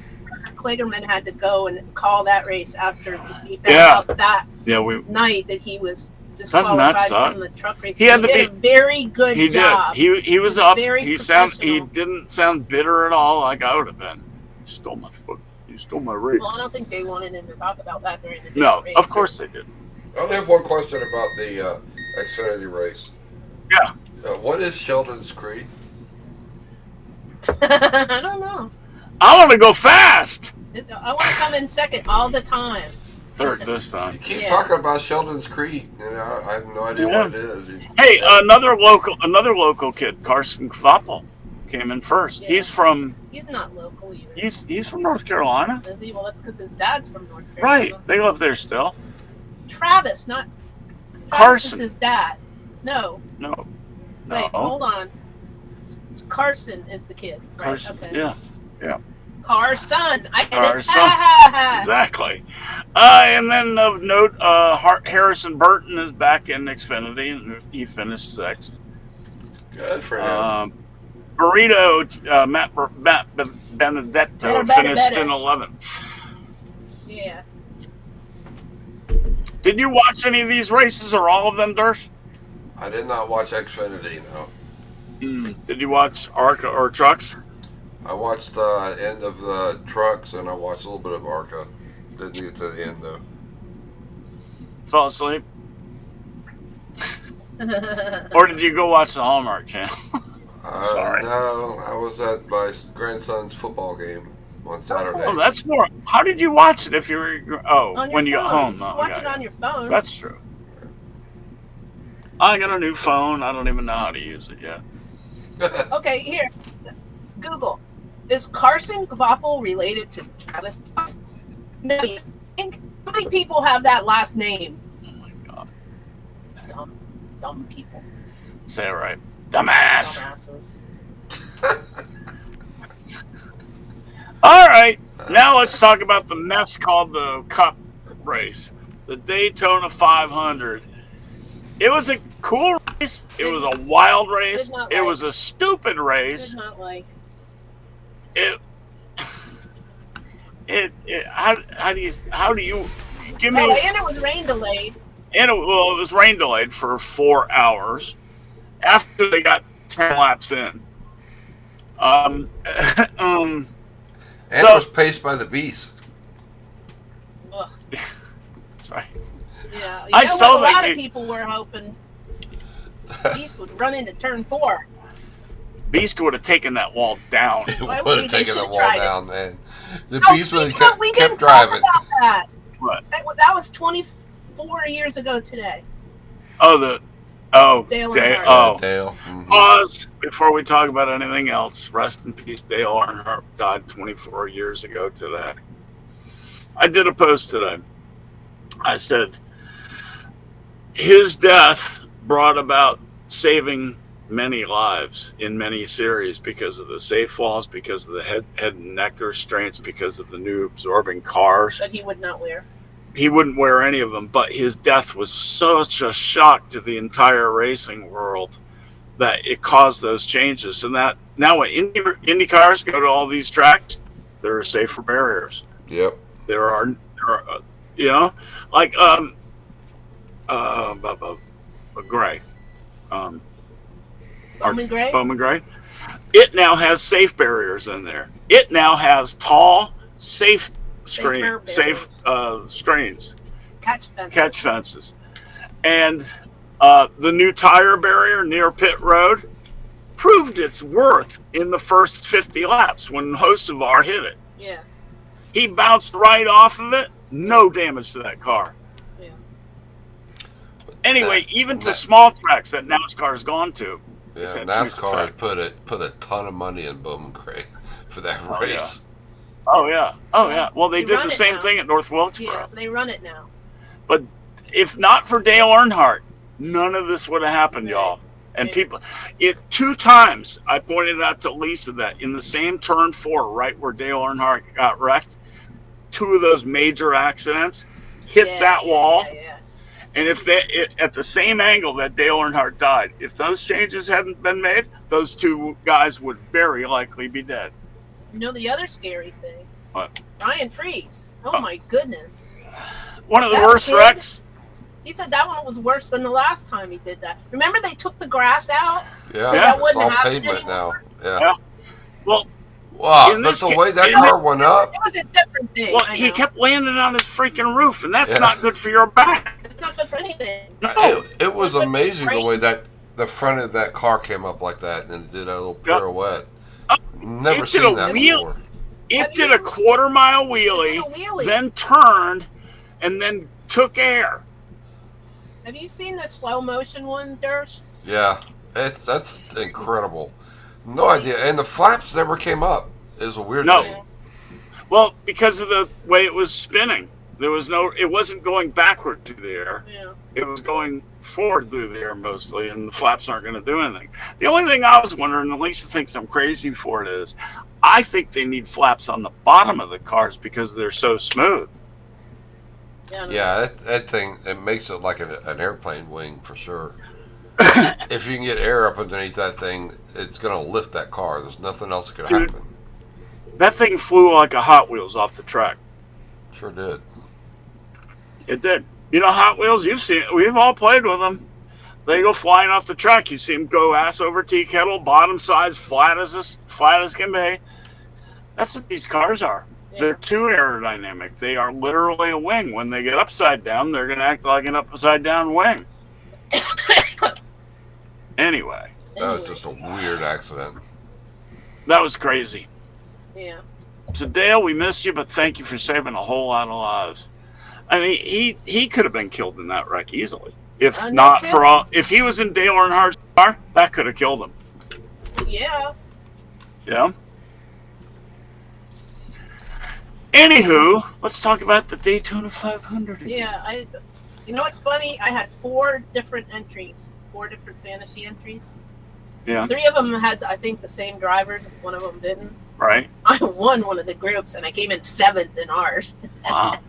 Kligerman had to go and call that race after he found Yeah. out that Yeah, we. night that he was Doesn't that disqualified suck? from the truck race. He had to did a very good He job. did. He was up. Very He professional. didn't sound bitter at all, like I would have been. You stole my foot. You stole my race. Well, I don't think they wanted him to talk about that during the No, race. of course they did. I only have one question about the Xfinity race. Yeah. What is Sheldon's Creed? I don't know. I want to go fast. I want to come in second all the time. Third this You time. keep Yeah. talking about Sheldon's Creed, and I have no idea Yeah. what it is. Hey, another local kid, Carson Kvapel, came in first. Yeah. He's from He's not local either. he's from North Carolina. Is he? Well, that's because his dad's from North Right. Carolina. They live there still. Travis, not Travis Carson. is his dad. No, No. wait, No. hold on. Carson is the kid. Right, Carson. okay. Yeah. Carson. I get Carson. it. Exactly. And then of note, Harrison Burton is back in Xfinity, and he finished sixth. Good for him. Burrito, Matt Benedetto finished in 11th. Yeah. Did you watch any of these races or all of them, Dersh? I did not watch Xfinity, no. Did you watch ARCA or Trucks? I watched the end of the trucks, and I watched a little bit of ARCA. Didn't get to the end, though. Fell asleep? Or did you go watch the Hallmark Channel? Sorry. No, I was at my grandson's football game on Saturday. Oh, that's more. How did you watch it if you were? Oh, On your when you got phone. home. You No, can watch okay. it on your phone. That's true. I got a new phone. I don't even know how to use it yet. Okay, here. Google. Is Carson Kvapel related to Travis? No. You think? How many people have that last name? Oh my god. Dumb people. Say it right. Dumbass. Dumbasses. All right. Now let's talk about the mess called the Cup race, the Daytona 500. It was a cool race. It was a wild race. Did not It like- was a stupid race. Did not like. How do you give me? Oh, and it was rain delayed. And it was rain delayed for 4 hours after they got 10 laps in. And So- it was paced by the Beast. Ugh. Sorry. Yeah. I You know saw what a lot that of people were hoping Beast would run into turn 4. Beast would have taken that wall down. It Why would we- have they taken the should've wall tried it. down, man. The Oh, Beast would we have didn't kept talk driving. about that. What? That was 24 years ago today. Oh, Dale Dale. Earnhardt. Oh, Dale. Mhm. pause before we talk about anything else. Rest in peace, Dale Earnhardt died 24 years ago today. I did a post today. I said his death brought about saving many lives in many series because of the safe walls, because of the head and neck restraints, because of the new absorbing cars. That he would not wear. He wouldn't wear any of them, but his death was such a shock to the entire racing world that it caused those changes. And that now when Indy cars go to all these tracks, there are safer barriers. Yep. There are you know, like Gray, Bowman Gray? Bowman Gray. It now has safe barriers in there. It now has tall, safe Safer screens, Catch fence. catch fences, and the new tire barrier near pit road proved its worth in the first 50 laps when Hocevar hit it. Yeah. He bounced right off of it, no damage to that car. Yeah. Anyway, even to small tracks that NASCAR's gone to. Yeah, NASCAR put a ton of money in Bowman Gray for that race. Oh yeah. Well, they did the same thing at North Wilkesboro. Yeah, they run it now. But if not for Dale Earnhardt, none of this would have happened, y'all. And people, 2 times I pointed out to Lisa that in the same turn 4, right where Dale Earnhardt got wrecked, 2 of those major accidents hit that wall. Yeah. And if at the same angle that Dale Earnhardt died, if those changes hadn't been made, those 2 guys would very likely be dead. You know the other scary thing? What? Ryan Preece. Oh my goodness. One of the worst wrecks. He said that one was worse than the last time he did that. Remember they took the grass out? Yeah, so that it's wouldn't all happen pavement anymore? now. Yeah. Well, wow, that's the way that car went up. It was a different thing. Well, he kept landing on his freaking roof, and that's not good for your back. It's not good for anything. No. It was amazing the way that the front of that car came up like that and did a little pirouette. Never seen that before. It did a quarter-mile wheelie, then turned, and then took air. Have you seen the slow motion one, Dersh? Yeah, that's incredible. No idea, and the flaps never came up. Is a weird thing. Well, because of the way it was spinning, it wasn't going backward through the air. Yeah. It was going forward through the air mostly, and the flaps aren't going to do anything. The only thing I was wondering, and Lisa thinks I'm crazy for it, is I think they need flaps on the bottom of the cars because they're so smooth. Yeah, that thing, it makes it like an airplane wing for sure. If you can get air up underneath that thing, it's going to lift that car. There's nothing else that could happen. That thing flew like a Hot Wheels off the track. Sure did. It did. You know Hot Wheels? We've all played with them. They go flying off the track. You see them go ass over tea kettle, bottom sides flat as can be. That's what these cars are. Yeah. They're too aerodynamic. They are literally a wing. When they get upside down, they're going to act like an upside down wing. Anyway. That was just a weird accident. That was crazy. Yeah. So Dale, we missed you, but thank you for saving a whole lot of lives. I mean, he could have been killed in that wreck easily. If he was in Dale Earnhardt's car, that could have killed him. Yeah. Yeah. Anywho, let's talk about the Daytona 500 again. Yeah, you know what's funny? I had 4 different entries, 4 different fantasy entries. Yeah. 3 of them had, I think, the same drivers. 1 of them didn't. Right. I won one of the groups, and I came in 7th in ours. Wow.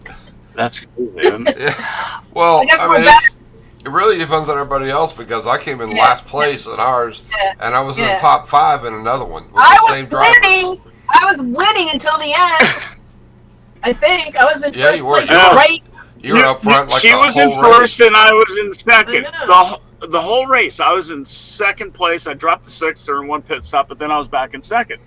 That's cool, man. Yeah. Well, I mean, it really depends on everybody else because I came in last place in ours, and I was in the top 5 in another one with the same driver. I was winning until the end. I think I was in first place. Right? You were up front like she the was whole in first race. and I was in second. The whole race, I was in second place. I dropped to 6th during one pit stop, but then I was back in second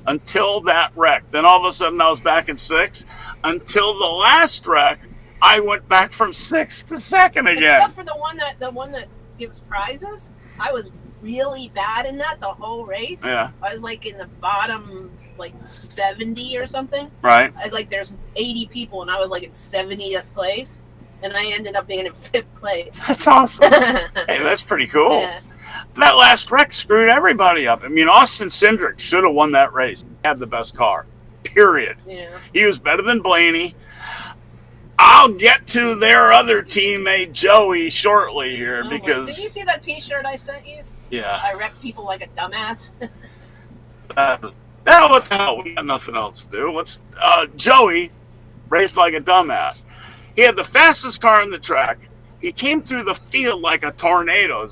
until that wreck. Then all of a sudden I was back in 6th until the last wreck. I went back from 6th to 2nd again. Except for the one that gives prizes. I was really bad in that the whole race. Yeah. I was like in the bottom 70 or something. Right. There's 80 people and I was like in 70th place. And I ended up being in 5th place. That's awesome. Hey, that's pretty cool. Yeah. That last wreck screwed everybody up. I mean, Austin Cindric should have won that race. He had the best car. Period. Yeah. He was better than Blaney. I'll get to their other teammate, Joey, shortly here because... Did you see that T-shirt I sent you? Yeah. I wreck people like a dumbass. What the hell? We got nothing else to do. Joey raced like a dumbass. He had the fastest car on the track. He came through the field like a tornado.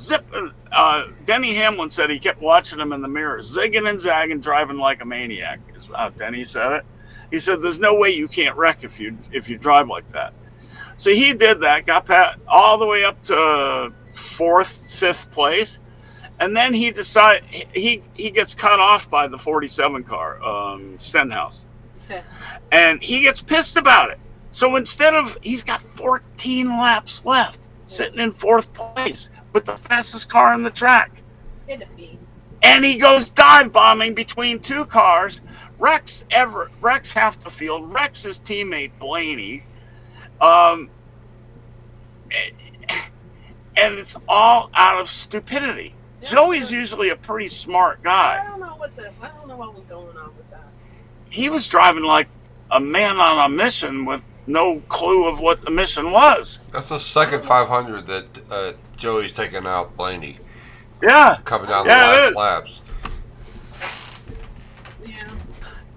Denny Hamlin said he kept watching him in the mirror, zigging and zagging, driving like a maniac, is how Denny said it. He said, there's no way you can't wreck if you drive like that. So he did that, got all the way up to 4th, 5th place. And then he decided he gets cut off by the 47 car, Stenhouse. Okay. And he gets pissed about it. So he's got 14 laps left, sitting in 4th place with the fastest car on the track. And he goes dive bombing between 2 cars. Wrecks half the field, wrecks his teammate Blaney. And and it's all out of stupidity. Yeah. Joey's usually a pretty smart I guy. don't know what was going on with that. He was driving like a man on a mission with no clue of what the mission was. That's the second 500 that Joey's taking out Blaney. Yeah, Coming down Yeah, it the is. last laps. Yeah.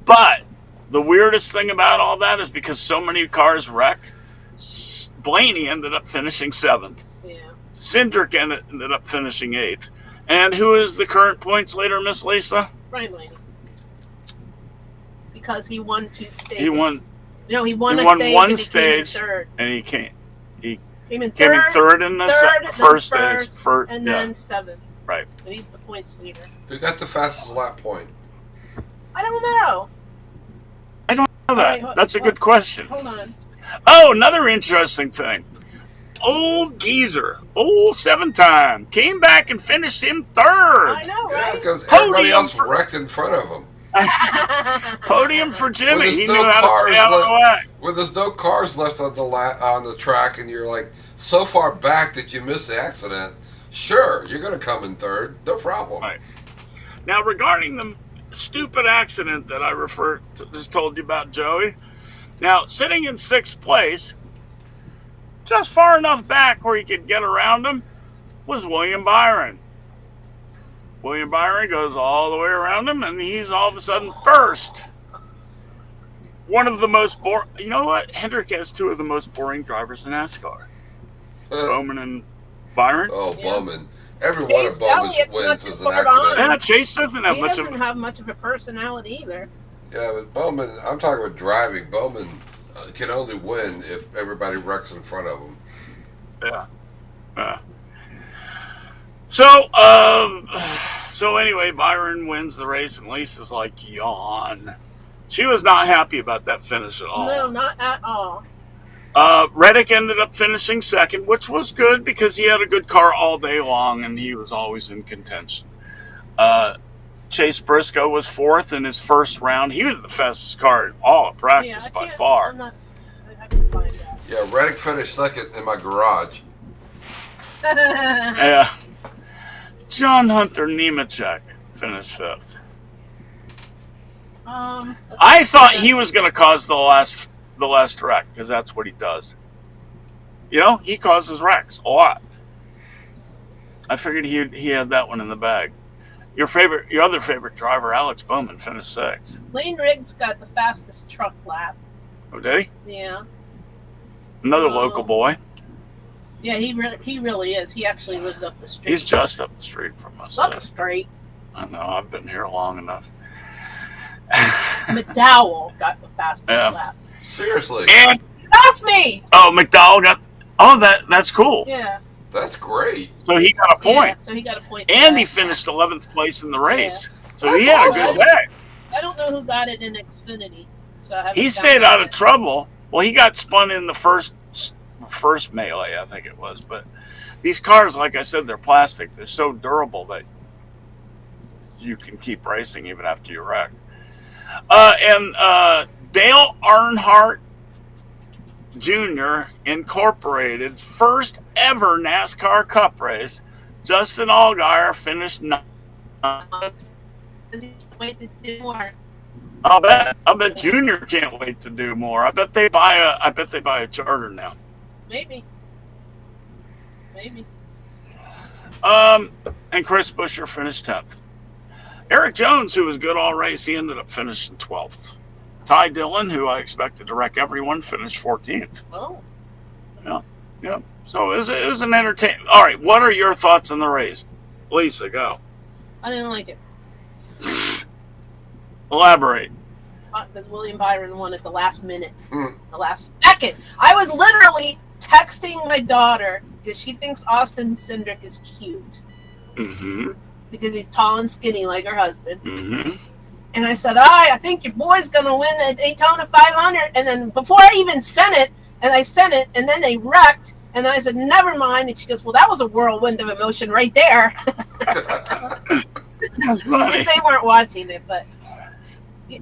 but the weirdest thing about all that is because so many cars wrecked, Blaney ended up finishing 7th. Yeah. Cindric ended up finishing 8th. And who is the current points leader, Miss Lisa? Brian Blaney. Because he won 2 stages. He won, No, he won he a won stage one and he stage. came in third. and he came Came in came in third, third in the third, then first stage. and Yeah, then 7th. right. So he's the points leader. Who got the fastest lap point? I don't know. Know that. Hey, That's a good question. Hold on. Oh, another interesting thing. Old geezer, old 7-time, came back and finished in I 3rd. know, Yeah, right? because everybody Podium else for- wrecked in front of him. Podium for Jimmy. Well, there's He no knew how to cars stay out of the way. When there's no cars left on the track, and you're like so far back that you miss the accident, sure, you're going to come in 3rd, no problem. Right. Now, regarding the stupid accident that I just told you about, Joey. Now, sitting in 6th place, just far enough back where he could get around him, was William Byron. William Byron goes all the way around him, and he's all of a sudden first. One of the most boring. You know what? Hendrick has 2 of the most boring drivers in NASCAR. Bowman and Byron. Oh, Yeah. Bowman. Every one of Chase Bowman's Elliott's wins not is too an far accident. behind. Yeah, Chase doesn't have He much doesn't of. have much of a personality either. Yeah, but Bowman, I'm talking about driving. Bowman can only win if everybody wrecks in front of him. Yeah. So anyway, Byron wins the race, and Lisa's like, yawn. She was not happy about that finish at all. No, not at all. Reddick ended up finishing 2nd, which was good because he had a good car all day long, and he was always in contention. Chase Briscoe was 4th in his first round. He was the fastest car in all of practice by far. I can find that. Yeah, Reddick finished 2nd in my garage. Yeah. John Hunter Nemechek finished 5th. I thought he was going to cause the last wreck because that's what he does. You know, he causes wrecks a lot. I figured he had that one in the bag. Your other favorite driver, Alex Bowman, finished 6th. Lane Riggs got the fastest truck lap. Oh, did he? Yeah. Another Oh. local boy. Yeah, he really is. He actually lives up the street. He's just up the street from us. up the street. I know. I've been here long enough. McDowell got the fastest Yeah. lap. Seriously, And That's me. McDowell got. Oh, that's cool. Yeah. that's great. So he got a point, Yeah, so he got a point. for and that. he finished 11th place in the race. So That's he had awesome. a good day. I don't know who got it in Xfinity. So I haven't He found stayed out of yet. trouble. Well, he got spun in the first melee, I think it was. But these cars, like I said, they're plastic. They're so durable that you can keep racing even after you wreck. Dale Earnhardt Jr. incorporated first ever NASCAR Cup race. Justin Allgaier finished 9th. Does he wait to do more? I bet Junior can't wait to do more. I bet they buy a charter now. Maybe. Maybe. And Chris Buescher finished 10th. Eric Jones, who was good all race, he ended up finishing 12th. Ty Dillon, who I expected to wreck everyone, finished 14th. Oh. Yeah. So it was an entertainment. All right, what are your thoughts on the race? Lisa, go. I didn't like it. Elaborate. Because William Byron won at the last minute. Hmm. The last second. I was literally texting my daughter because she thinks Austin Cindric is cute. Mm-hmm. Because he's tall and skinny like her husband. Mm-hmm. And I said, I think your boy's going to win the Daytona 500. And then before I even sent it, and then they wrecked. And then I said, never mind. And she goes, well, that was a whirlwind of emotion right there. That's funny. Because they weren't watching it. But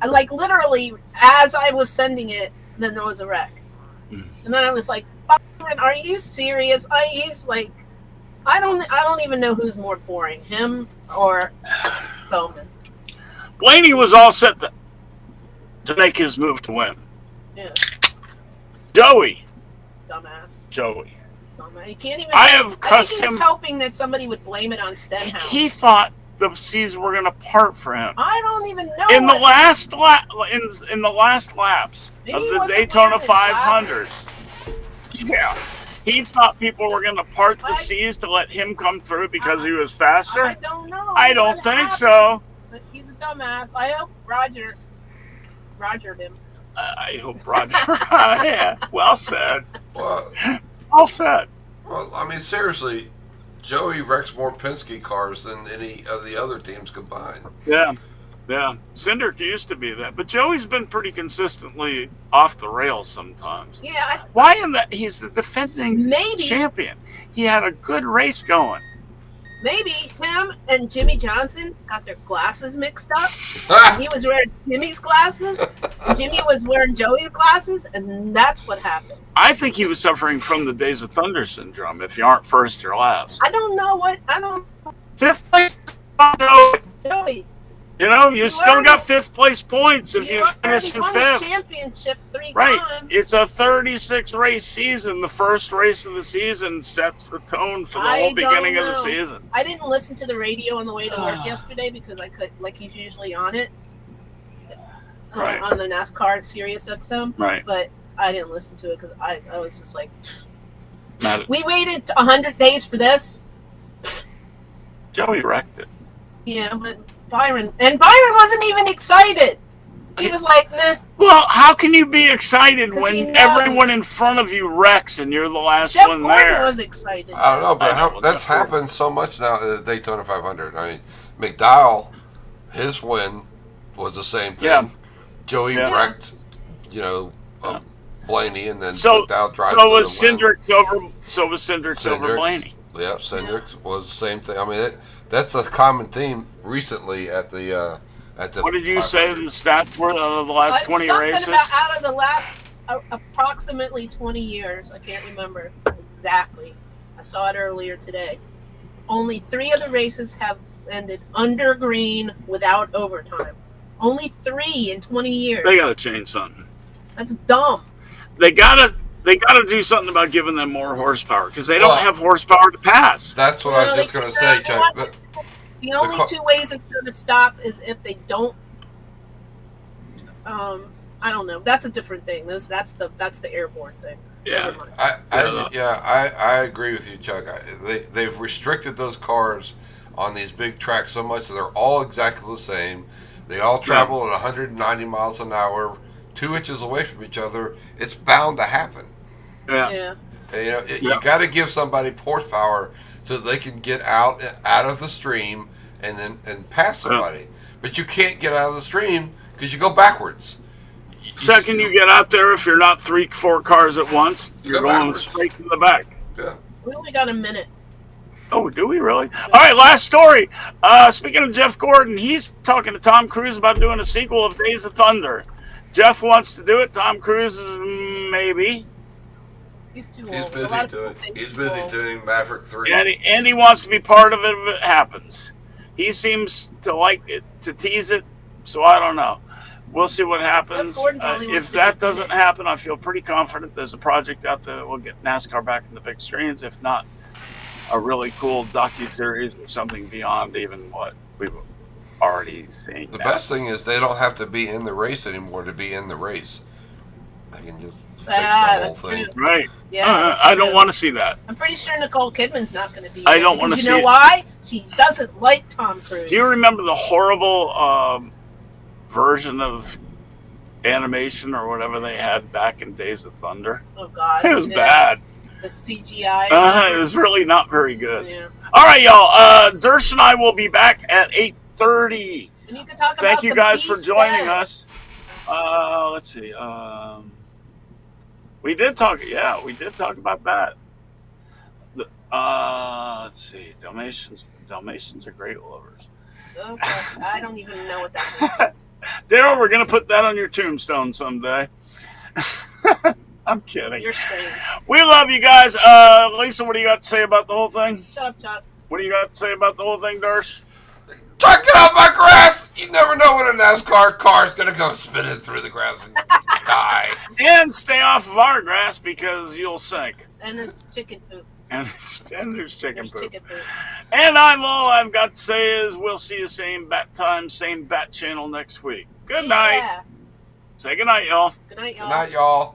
like literally, as I was sending it, then there was a wreck. Mm. And then I was like, Byron, are you serious? He's like, I don't even know who's more boring, him or Bowman. Blaney was all set to make his move to win. Yeah, Joey. dumbass. Joey. You can't even. I have I cussed think he was him. hoping that somebody would blame it on Stenhouse. He thought the seas were going to part for him. I don't even know. In the last in the last laps Maybe of he the wasn't Daytona wearing his 500, glasses. yeah, he thought people were going to part the I- seas to let him come through because he was I faster. don't know. I don't what think happened, so. But he's a dumbass. I hope Rogered him. I hope Roger. Yeah, well said. Well, Well said. well, I mean, seriously, Joey wrecks more Penske cars than any of the other teams combined. Yeah. Yeah. Cindric used to be that, but Joey's been pretty consistently off the rails sometimes. Yeah, Why in that? He's the defending maybe champion. He had a good race going. maybe him and Jimmy Johnson got their glasses mixed up. He was wearing Jimmy's glasses. Jimmy was wearing Joey's glasses, and that's what happened. I think he was suffering from the Days of Thunder syndrome. If you aren't first, you're last. I don't know what I don't. Fifth place, Joey, you know, you still already- got fifth place points if you already finish in won the fifth. championship 3 Right. times. It's a 36 race season. The first race of the season sets the tone for the I whole beginning don't of the know. season. I didn't listen to the radio on the way to work yesterday because I could, like he's usually on it, Right. on the NASCAR Sirius XM, Right. but I didn't listen to it because I was just like, Not, we waited 100 days for this. Joey wrecked it. Yeah, but Byron wasn't even excited. He was like, nah. Well, how can you be excited 'Cause he when knows. everyone in front of you wrecks and you're the last Jeff one Gordon there? was excited. I don't know, but I know, that's that's cool. happened so much now at the Daytona 500. I mean, McDowell, his win was the same thing. Yeah. Joey Yeah. wrecked, you know, Blaney, and then So, McDowell drives so to was the win. Cindric over. So was Cindric over Cindric. Blaney. Yeah, Cindric was the same thing. I mean, that's a common theme recently at the What did you 500. say the stats were out of the last 20 Something races? about out of the last approximately 20 years. I can't remember exactly. I saw it earlier today. Only 3 of the races have ended under green without overtime. Only 3 in 20 years. They got to change something. That's dumb. They gotta do something about giving them more horsepower because they don't Well, have horsepower to pass. That's what I was just going to say, Chuck. The only car- 2 ways it's going to stop is if they don't. I don't know. That's a different thing. That's the airborne thing. Yeah. Never mind. I agree with you, Chuck. They've restricted those cars on these big tracks so much that they're all exactly the same. They all travel at 190 miles an hour, 2 inches away from each other. It's bound to happen. Yeah. Yeah. And, you know, Yeah. you got to give somebody horsepower so they can get out of the stream and pass somebody. But you can't get out of the stream because you go backwards. Second, you get out there, if you're not 3-4 cars at once, You you're go going backwards. straight to the back. Yeah. We only got a minute. Oh, do we really? All right, last story. Speaking of Jeff Gordon, he's talking to Tom Cruise about doing a sequel of Days of Thunder. Jeff wants to do it. Tom Cruise is maybe. He's too He's old. A busy lot of people doing. think He's busy old. doing Maverick 3. And he wants to be part of it if it happens. He seems to like it, to tease it, so I don't know. We'll see what happens. Jeff Gordon probably wants If to that get doesn't it. happen, I feel pretty confident there's a project out there that will get NASCAR back in the big screens. If not, a really cool docuseries or something beyond even what we've already seen. The now. best thing is they don't have to be in the race anymore to be in the race. They can just fake the whole That's thing. true. Right. Yeah. I don't want to see that. I'm pretty sure Nicole Kidman's not going to be. I there don't wanna because see You it. know why? She doesn't like Tom Cruise. Do you remember the horrible version of animation or whatever they had back in Days of Thunder? Oh God. It was yeah. bad. The CGI. It was really not very good. Yeah. All right, y'all. Dersh and I will be back at 8:30. And you can talk about Thank you the guys for Beast joining Den. us. Let's see. We did talk. Yeah, we did talk about that. Let's see. Dalmatians are great lovers. Okay. I don't even know what that means. Daryl, we're gonna put that on your tombstone someday. I'm kidding. You're strange. We love you guys. Lisa, what do you got to say about the whole thing? Shut up, Chuck. What do you got to say about the whole thing, Darce? Chuck, get off my grass! You never know when a NASCAR car's gonna come spinning through the grass and die. And stay off of our grass because you'll sink. And it's chicken poop. And there's chicken There's poop. chicken poop. And all I've got to say is we'll see you same bat time, same bat channel next week. Good night. Yeah. Say good night, y'all. Good night, y'all. Good night, y'all.